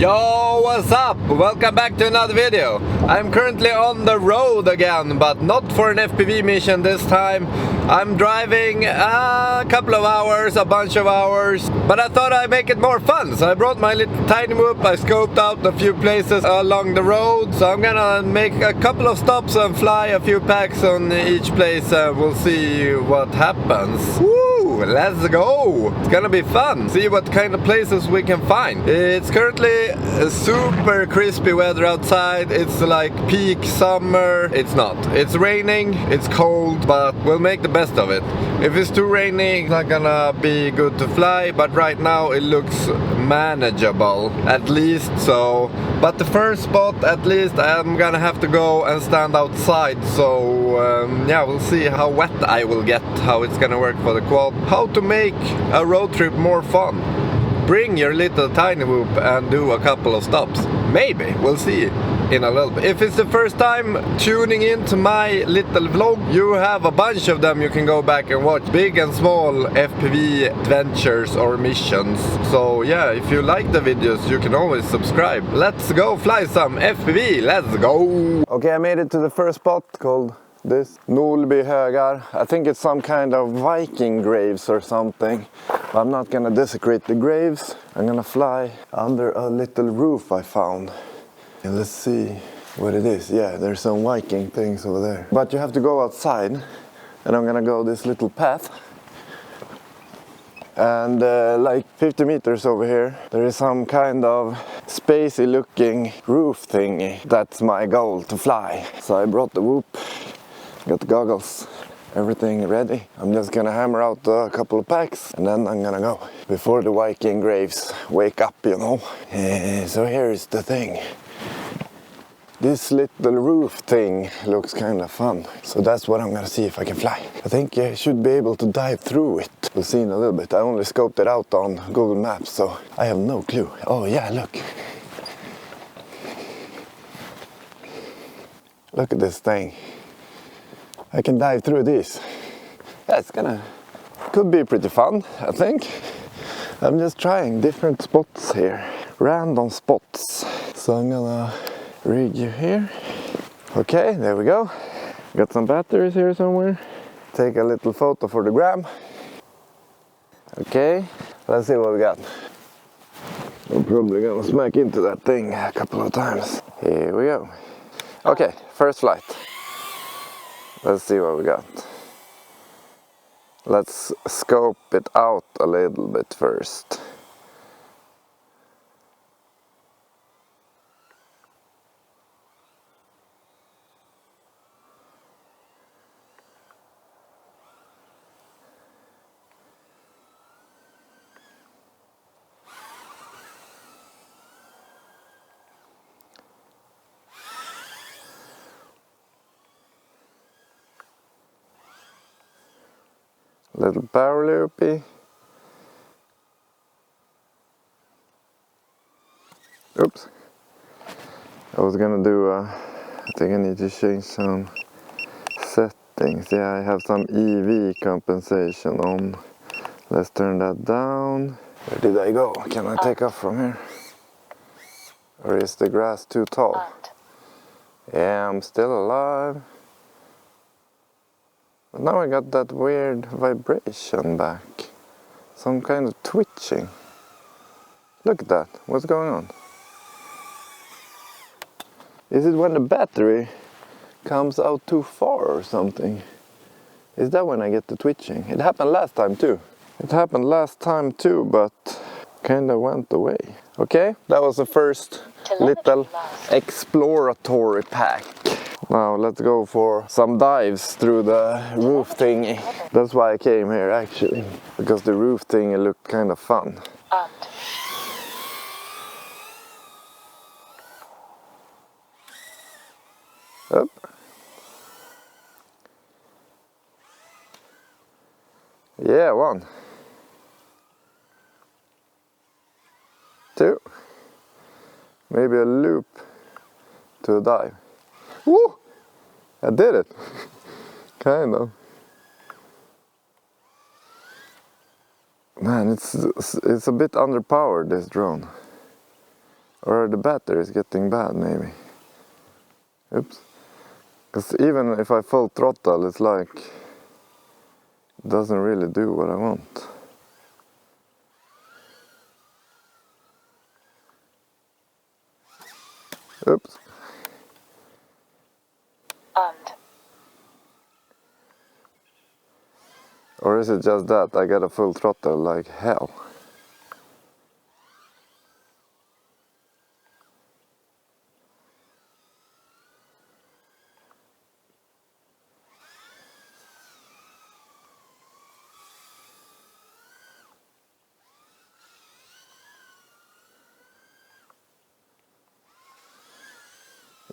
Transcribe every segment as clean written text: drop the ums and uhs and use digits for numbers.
Yo, what's up? Welcome back to another video. I'm currently on the road again, but not for an FPV mission this time. I'm driving a couple of hours, a bunch of hours, but I thought I'd make it more fun. So I brought my little tiny whoop. I scoped out a few places along the road. So I'm gonna make a couple of stops and fly a few packs on each place. We'll see what happens. Woo! Let's go! It's gonna be fun. See what kind of places we can find. It's currently super crispy weather outside. It's like peak summer. It's not. It's raining, it's cold, but we'll make the best of it. If it's too rainy, it's not gonna be good to fly, but right now it looks manageable, at least so. But the first spot, at least, I'm gonna have to go and stand outside, so yeah, we'll see how wet I will get, how it's gonna work for the quad, how to make a road trip more fun. Bring your little tiny whoop and do a couple of stops. Maybe, we'll see in a little bit. If it's the first time tuning into my little vlog, you have a bunch of them you can go back and watch. Big and small FPV adventures or missions. So yeah, if you like the videos, you can always subscribe. Let's go fly some FPV, let's go! Okay, I made it to the first spot called this Nolby högar. I think it's some kind of Viking graves or something. But I'm not gonna desecrate the graves. I'm gonna fly under a little roof I found. And let's see what it is. Yeah, there's some Viking things over there. But you have to go outside. And I'm gonna go this little path. And like 50 meters over here, there is some kind of spacey looking roof thingy. That's my goal, to fly. So I brought the whoop, got the goggles, everything ready. I'm just gonna hammer out a couple of packs and then I'm gonna go. Before the Viking graves wake up, you know. So here's the thing. This little roof thing looks kind of fun. So that's what I'm gonna see if I can fly. I think I should be able to dive through it. We'll see in a little bit. I only scoped it out on Google Maps, so I have no clue. Oh yeah, look. Look at this thing. I can dive through this. Yeah, could be pretty fun, I think. I'm just trying different spots here. Random spots. So I'm gonna rig you here. Okay, there we go. Got some batteries here somewhere. Take a little photo for the gram. Okay, let's see what we got. I'm probably gonna smack into that thing a couple of times. Here we go. Okay, first flight. Let's see what we got. Let's scope it out a little bit first. Little power loopy. Oops. I was gonna do I think I need to change some settings. Yeah, I have some EV compensation on. Let's turn that down. Where did I go? Can I take off from here? Or is the grass too tall? Yeah, I'm still alive. But now I got that weird vibration back. Some kind of twitching. Look at that. What's going on? Is it when the battery comes out too far or something? Is that when I get the twitching? It happened last time too. It happened last time too, but kinda went away. Okay, that was the first little exploratory pack. Now let's go for some dives through the roof thingy. That's why I came here actually, because the roof thingy looked kind of fun. Up. Yeah, 1. 2. Maybe a loop to a dive. Woo! I did it. Kind of. Man, it's a bit underpowered, this drone. Or the battery is getting bad, maybe. Oops. Because even if I full throttle, it's like it doesn't really do what I want. Oops. Or is it just that I got a full throttle like hell?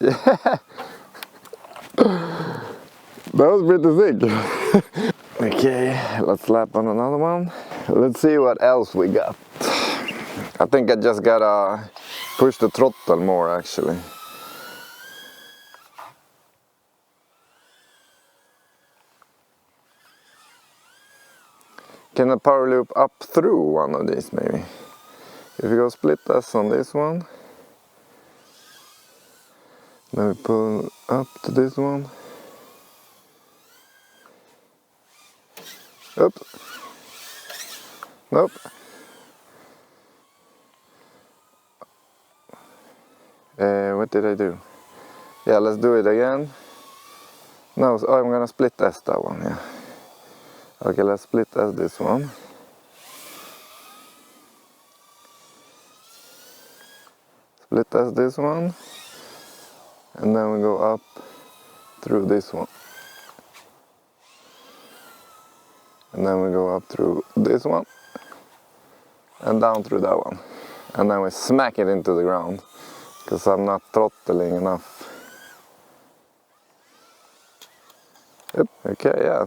Yeah, that was pretty sick. Okay, let's slap on another one. Let's see what else we got. I think I just gotta push the throttle more actually. Can I power loop up through one of these maybe? If we go split S on this one, then we pull up to this one. Oops. Nope. What did I do? Yeah, let's do it again. No, so I'm gonna split S that one, yeah. Okay, let's split S this one. Split S this one. And then we go up through this one. And then we go up through this one. And down through that one. And then we smack it into the ground. Because I'm not throttling enough. Yep, okay, yeah.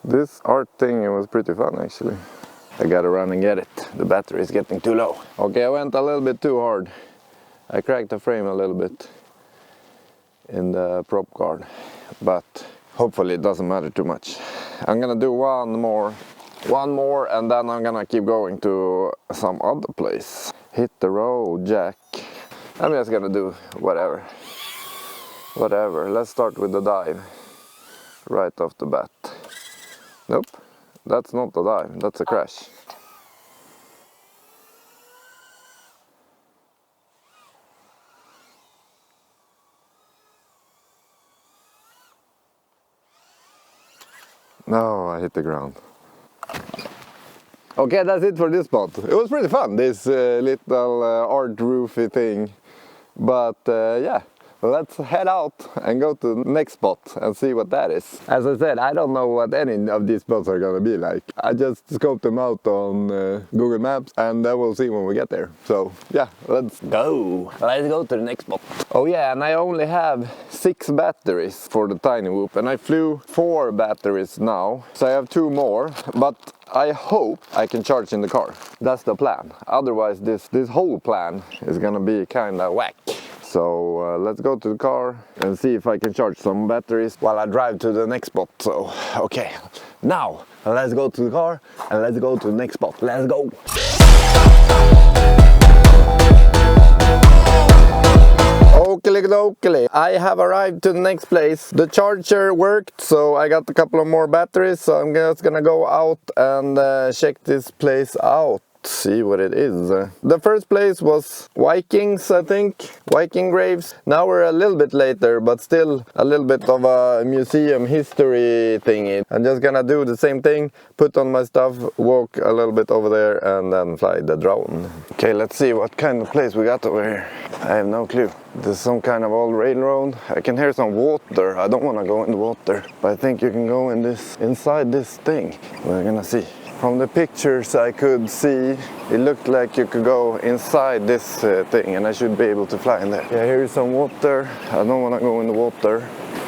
This art thing, it was pretty fun actually. I gotta run and get it. The battery is getting too low. Okay, I went a little bit too hard. I cracked the frame a little bit in the prop guard. But hopefully it doesn't matter too much. I'm gonna do one more and then I'm gonna keep going to some other place. Hit the road, Jack. I'm just gonna do whatever. Let's start with the dive. Right off the bat. Nope, that's not a dive, that's a crash. No, I hit the ground. Okay, that's it for this spot. It was pretty fun, this little art roofy thing. But yeah. Let's head out and go to the next spot and see what that is. As I said, I don't know what any of these spots are gonna be like. I just scoped them out on Google Maps and then we'll see when we get there. So yeah, let's go. Let's go to the next spot. Oh yeah, and I only have 6 batteries for the tiny whoop and I flew 4 batteries now. So I have 2 more, but I hope I can charge in the car. That's the plan. Otherwise this whole plan is gonna be kinda whack. So let's go to the car and see if I can charge some batteries while I drive to the next spot. So, okay, now let's go to the car and let's go to the next spot. Let's go! Okay, I have arrived to the next place. The charger worked, so I got a couple of more batteries. So I'm just gonna go out and check this place out. See what it is. The first place was Vikings, I think. Viking graves. Now we're a little bit later, but still a little bit of a museum history thingy. I'm just gonna do the same thing, put on my stuff, walk a little bit over there and then fly the drone. Okay, let's see what kind of place we got over here. I have no clue. There's some kind of old railroad. I can hear some water. I don't want to go in the water, but I think you can go in inside this thing. We're gonna see. From the pictures I could see, it looked like you could go inside this thing and I should be able to fly in there. Yeah, here is some water. I don't want to go in the water.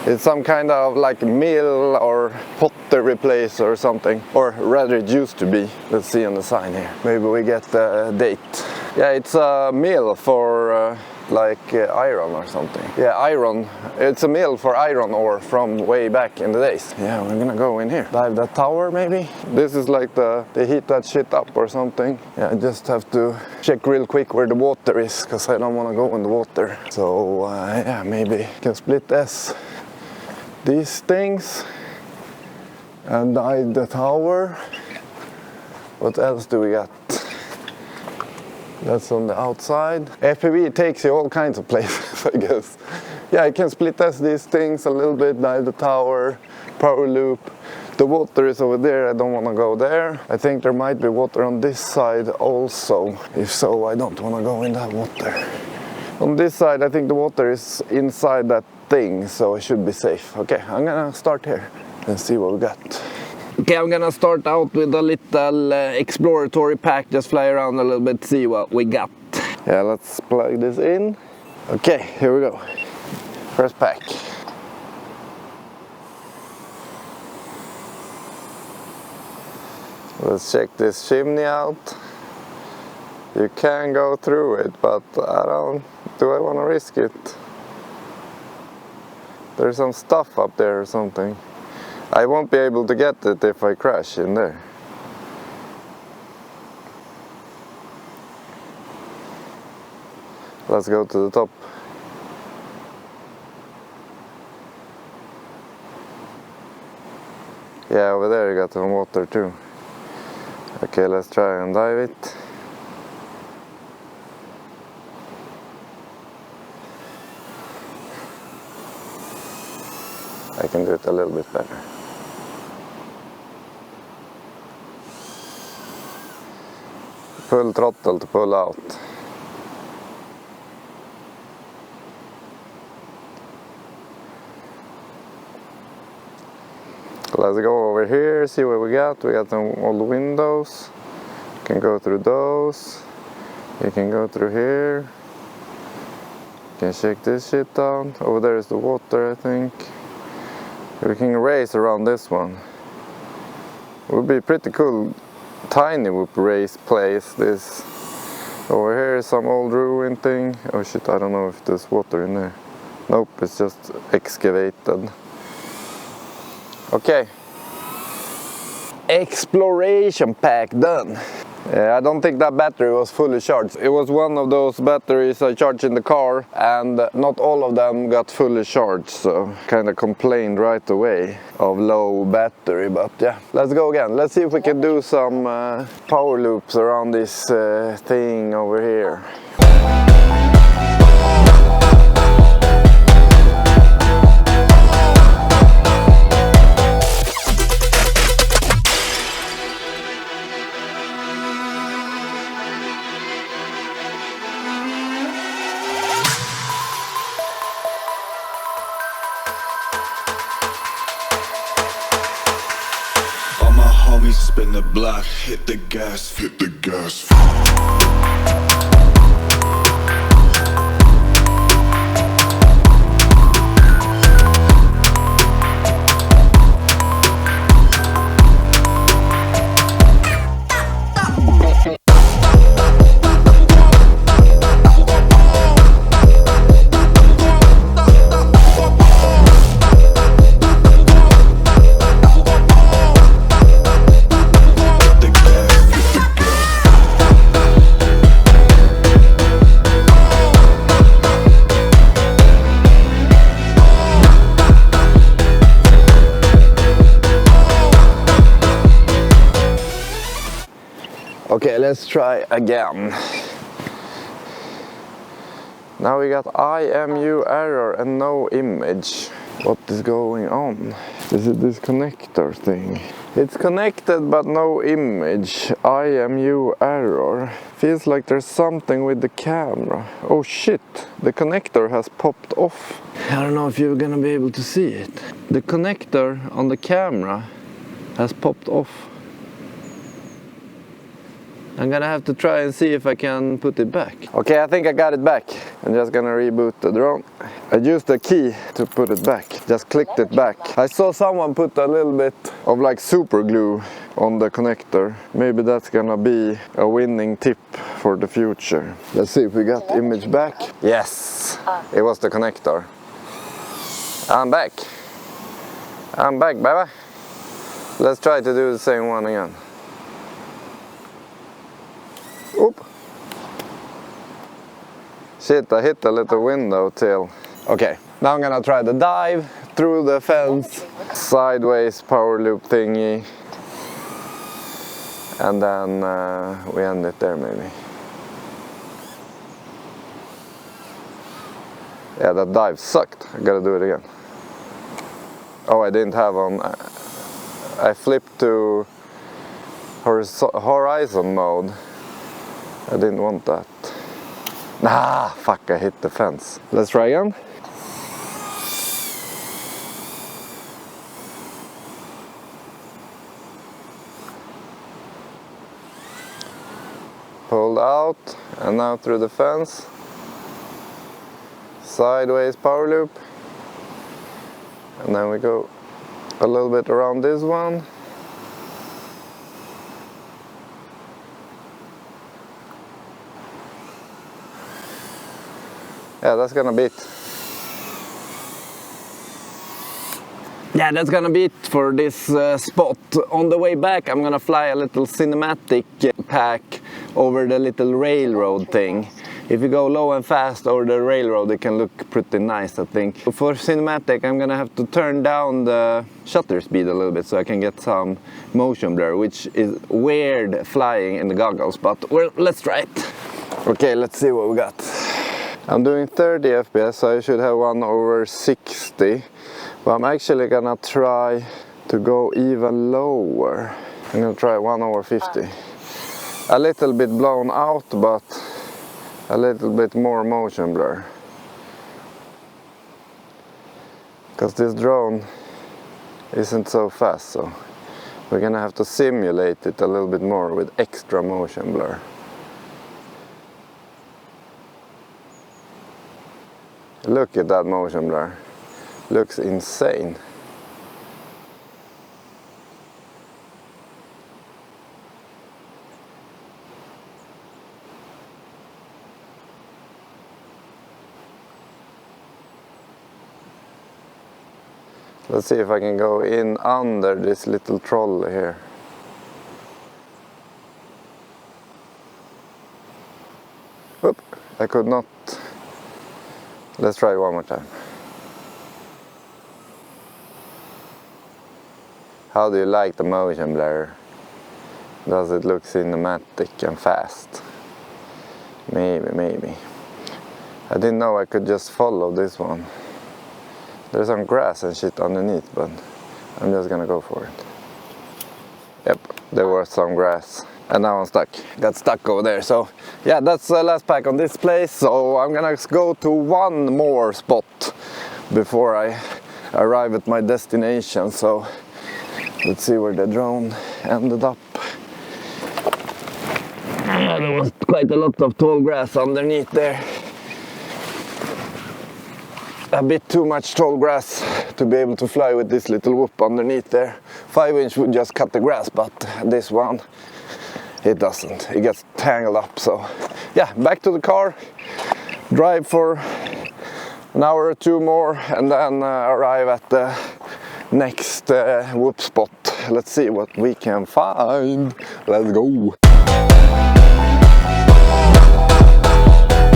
It's some kind of like mill or pottery place or something. Or rather it used to be. Let's see on the sign here. Maybe we get the date. Yeah, it's a mill for iron or something. Yeah, iron. It's a mill for iron ore from way back in the days. Yeah, we're gonna go in here. Dive that tower maybe. This is like they heat that shit up or something. Yeah, I just have to check real quick where the water is, because I don't want to go in the water. So yeah, maybe can split these things and dive the tower. What else do we got? That's on the outside. FPV takes you all kinds of places, I guess. Yeah, I can split test these things a little bit, dive the tower, power loop. The water is over there, I don't want to go there. I think there might be water on this side also. If so, I don't want to go in that water. On this side, I think the water is inside that thing, so it should be safe. Okay, I'm gonna start here and see what we got. Okay, I'm gonna start out with a little exploratory pack, just fly around a little bit, see what we got. Yeah, let's plug this in. Okay, here we go. First pack. Let's check this chimney out. You can go through it, but do I want to risk it? There's some stuff up there or something. I won't be able to get it if I crash in there. Let's go to the top. Yeah, over there you got some water too. Okay, let's try and dive it. I can do it a little bit better. Full throttle to pull out. Let's go over here, see what we got. We got some old windows. You can go through those. You can go through here. You can shake this shit down. Over there is the water, I think. We can race around this one. It would be pretty cool. Tiny whoop race place. This over here is some old ruin thing. Oh shit, I don't know if there's water in there. Nope, it's just excavated. Okay, exploration pack done. I don't think that battery was fully charged. It was one of those batteries I charged in the car, and not all of them got fully charged, so kind of complained right away of low battery. But yeah, let's go again. Let's see if we can do some power loops around this thing over here. Spin the block, hit the gas, hit the gas. Okay, let's try again. Now we got IMU error and no image. What is going on? Is it this connector thing? It's connected but no image. IMU error. Feels like there's something with the camera. Oh shit, the connector has popped off. I don't know if you're gonna be able to see it. The connector on the camera has popped off. I'm gonna have to try and see if I can put it back. Okay, I think I got it back. I'm just gonna reboot the drone. I used the key to put it back. Just clicked it back. I saw someone put a little bit of like super glue on the connector. Maybe that's gonna be a winning tip for the future. Let's see if we got image back. Yes, it was the connector. I'm back. I'm back, baby. Let's try to do the same one again. Oop. Shit, I hit a little window till. Okay, now I'm gonna try the dive through the fence, sideways power loop thingy, and then we end it there maybe. Yeah, that dive sucked. I gotta do it again. Oh, I didn't have on. I flipped to horizon mode. I didn't want that. Ah, fuck, I hit the fence. Let's try again. Pulled out and now through the fence. Sideways power loop. And then we go a little bit around this one. Yeah, that's gonna be it. Yeah, that's gonna be it for this spot. On the way back, I'm gonna fly a little cinematic pack over the little railroad thing. If you go low and fast over the railroad, it can look pretty nice, I think. For cinematic, I'm gonna have to turn down the shutter speed a little bit so I can get some motion blur, which is weird flying in the goggles, but well, let's try it. Okay, let's see what we got. I'm doing 30 FPS, so I should have 1/60. But I'm actually gonna try to go even lower. I'm gonna try 1/50. A little bit blown out, but a little bit more motion blur. Because this drone isn't so fast, so we're gonna have to simulate it a little bit more with extra motion blur. Look at that motion blur. Looks insane. Let's see if I can go in under this little trolley here. Oop, I could not. Let's try one more time. How do you like the motion blur? Does it look cinematic and fast? Maybe. I didn't know I could just follow this one. There's some grass and shit underneath, but I'm just gonna go for it. Yep, there was some grass. And now I'm stuck. Got stuck over there. So yeah, that's the last pack on this place. So I'm gonna go to one more spot before I arrive at my destination. So let's see where the drone ended up. There was quite a lot of tall grass underneath there. A bit too much tall grass to be able to fly with this little whoop underneath there. 5-inch would just cut the grass, but this one, it doesn't. It gets tangled up. So yeah, back to the car, drive for an hour or two more, and then arrive at the next whoop spot. Let's see what we can find. Let's go.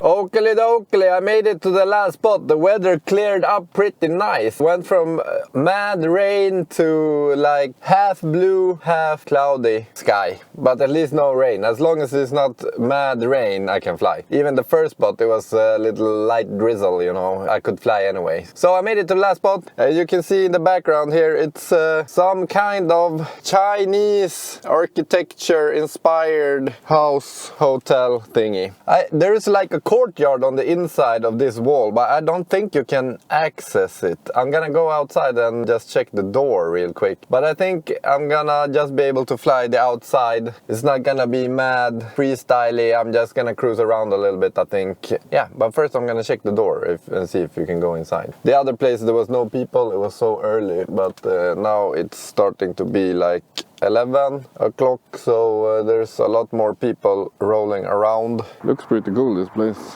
Oakley dokley, I made it to the last spot. The weather cleared up pretty nice. Went from mad rain to like half blue, half cloudy sky. But at least no rain. As long as it's not mad rain, I can fly. Even the first spot, it was a little light drizzle, you know. I could fly anyway. So I made it to the last spot. You can see in the background here, it's some kind of Chinese architecture inspired house hotel thingy. There is like a courtyard on the inside of this wall, but I don't think you can access it. I'm gonna go outside and just check the door real quick. But I think I'm gonna just be able to fly the outside. It's not gonna be mad freestyly. I'm just gonna cruise around a little bit, I think. Yeah, but first I'm gonna check the door and see if you can go inside. The other place there was no people. It was so early, but now it's starting to be like 11 o'clock, so there's a lot more people rolling around. Looks pretty cool, this place.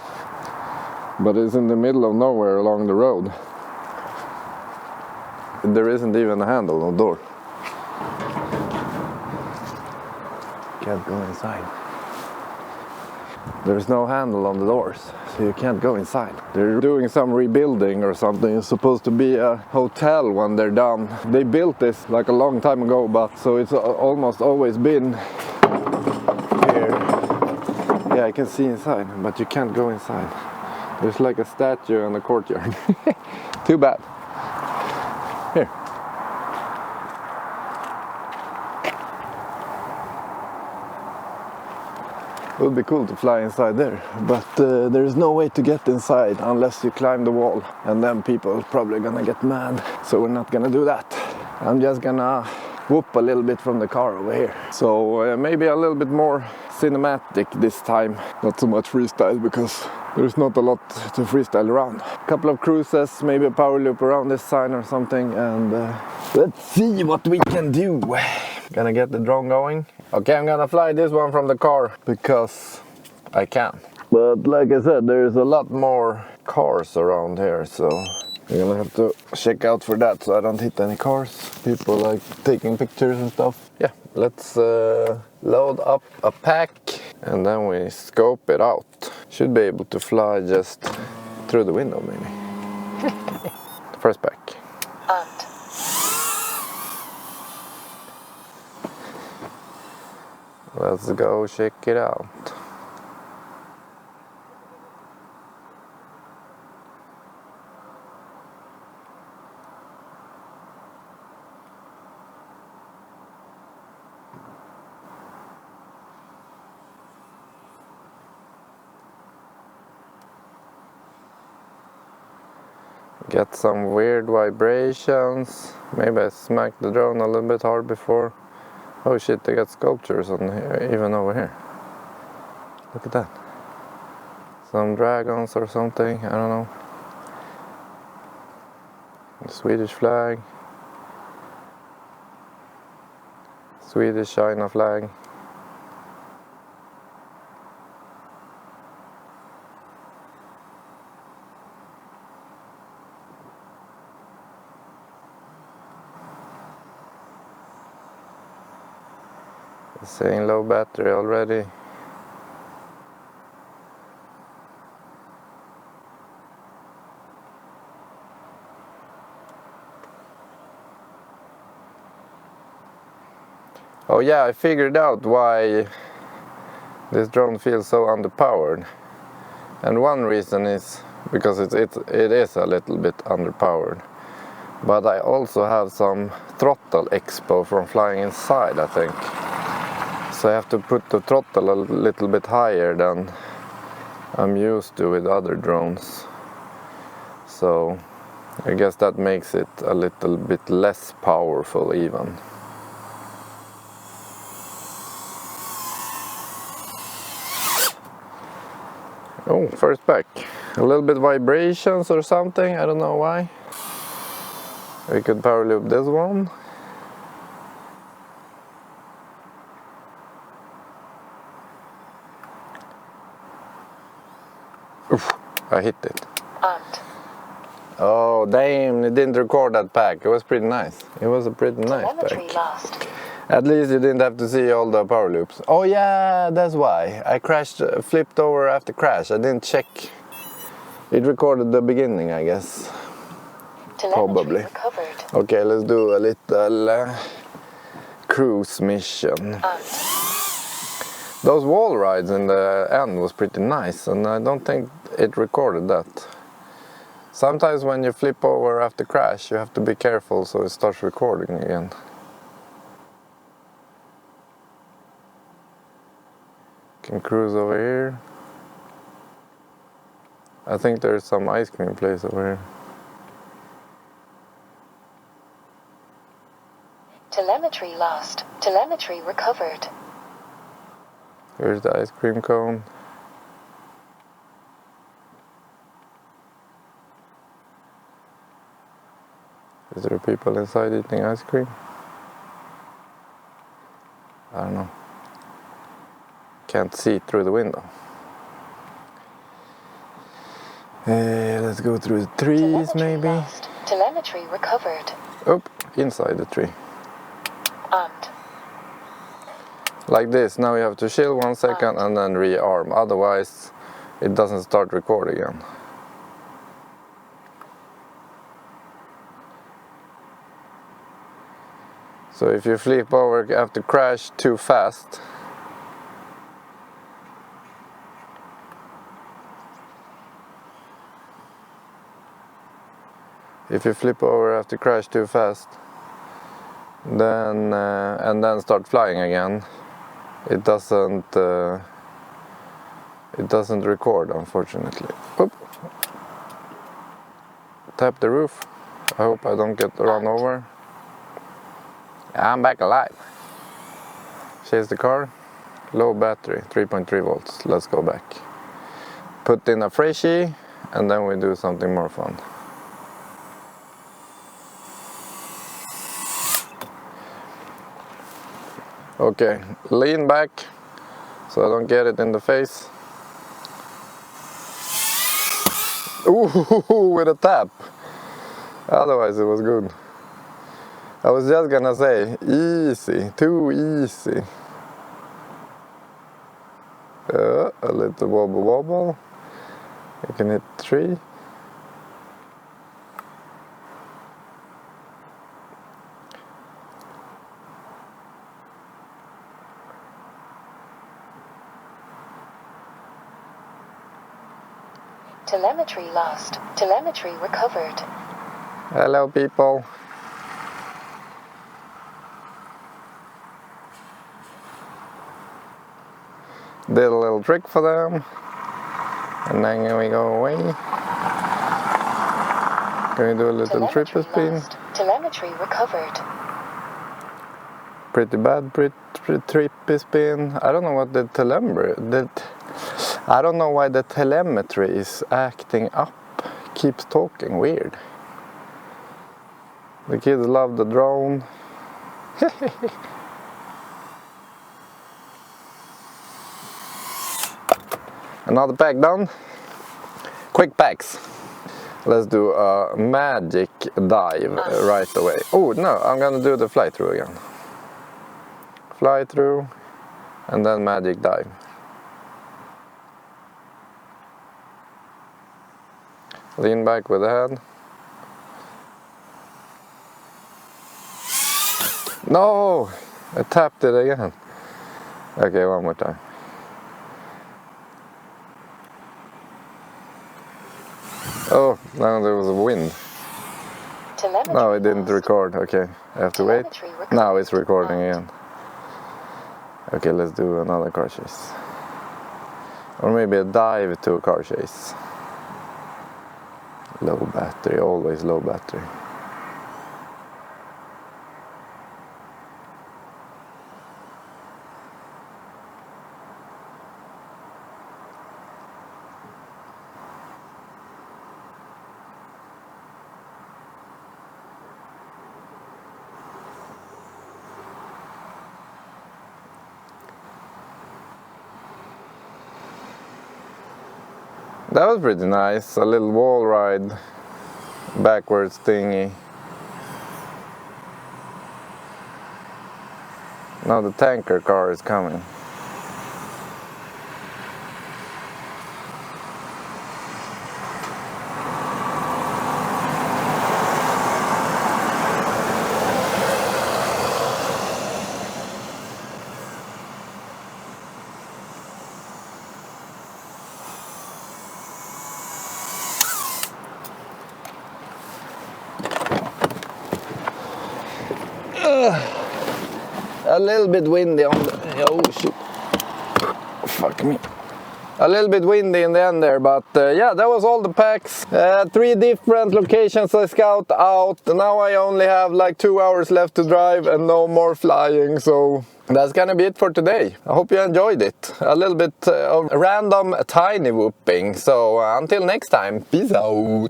But it's in the middle of nowhere along the road. There isn't even a handle on the door. Can't go inside. There's no handle on the doors, so you can't go inside. They're doing some rebuilding or something. It's supposed to be a hotel when they're done. They built this like a long time ago, but so it's almost always been here. Yeah, I can see inside, but you can't go inside. There's like a statue in the courtyard. Too bad. Here. It would be cool to fly inside there, but there's no way to get inside unless you climb the wall, and then people are probably gonna get mad, so we're not gonna do that. I'm just gonna whoop a little bit from the car over here. So maybe a little bit more cinematic this time, not so much freestyle, because there's not a lot to freestyle around. A couple of cruises, maybe a power loop around this sign or something, and let's see what we can do. Gonna get the drone going. Okay, I'm gonna fly this one from the car because I can. But like I said, there's a lot more cars around here, so I'm gonna have to check out for that so I don't hit any cars. People like taking pictures and stuff. Yeah, let's load up a pack and then we scope it out. Should be able to fly just through the window maybe. The first pack. Let's go check it out. Get some weird vibrations. Maybe I smacked the drone a little bit hard before. Oh shit, they got sculptures on here, even over here. Look at that. Some dragons or something, I don't know. The Swedish flag. Swedish China flag. Saying low battery already. Oh yeah, I figured out why this drone feels so underpowered. And one reason is because it is a little bit underpowered. But I also have some throttle expo from flying inside, I think. So I have to put the throttle a little bit higher than I'm used to with other drones. So I guess that makes it a little bit less powerful even. Oh, first pack. A little bit vibrations or something, I don't know why. We could power loop this one. Oof, I hit it. Oh damn, it didn't record that pack. It was pretty nice. It was a pretty nice pack. Lost. At least you didn't have to see all the power loops. Oh yeah, that's why. I crashed, flipped over after crash. I didn't check. It recorded the beginning, I guess. Probably. Recovered. Okay, let's do a little cruise mission. Those wall rides in the end was pretty nice, and I don't think it recorded that. Sometimes when you flip over after crash, you have to be careful so it starts recording again. Can cruise over here. I think there's some ice cream place over here. Telemetry lost. Telemetry recovered. Here's the ice cream cone. Is there people inside eating ice cream? I don't know. Can't see through the window. Let's go through the trees, Telemetry maybe. lost. Telemetry recovered. Oh, inside the tree. And Like this. Now you have to chill 1 second and then rearm. Otherwise, it doesn't start record again. So if you flip over after crash too fast, then and then start flying again, it doesn't record, unfortunately. Oop. Tap the roof. I hope I don't get run over. I'm back alive. Chase the car. Low battery, 3.3 volts. Let's go back. Put in a freshie and then we do something more fun. Okay, lean back so I don't get it in the face. Ooh, with a tap. Otherwise it was good. I was just gonna say, easy, too easy. A little wobble wobble. You can hit 3. telemetry lost. Telemetry recovered. Hello people. Did a little trick for them. And then we go away. Can we do a little triple spin? Lost. Telemetry recovered. Pretty bad, trippy spin. I don't know what the telemetry. I don't know why the telemetry is acting up. Keeps talking weird. The kids love the drone. Another pack done. Quick packs. Let's do a magic dive right away. Oh no, I'm gonna do the fly through again. Fly through and then magic dive. Lean back with the head. No! I tapped it again. Okay, one more time. Oh, now there was a wind. No, it didn't record. Okay, I have to wait. Now it's recording again. Okay, let's do another car chase. Or maybe a dive to a car chase. Low battery, always low battery. That was pretty nice, a little wall ride, backwards thingy. Now the tanker car is coming. A little bit windy on the, oh shit, fuck me. A little bit windy in the end there, but yeah, that was all the packs. 3 different locations I scout out. Now I only have like 2 hours left to drive and no more flying, so that's gonna be it for today. I hope you enjoyed it. A little bit of random tiny whooping, so until next time, peace out.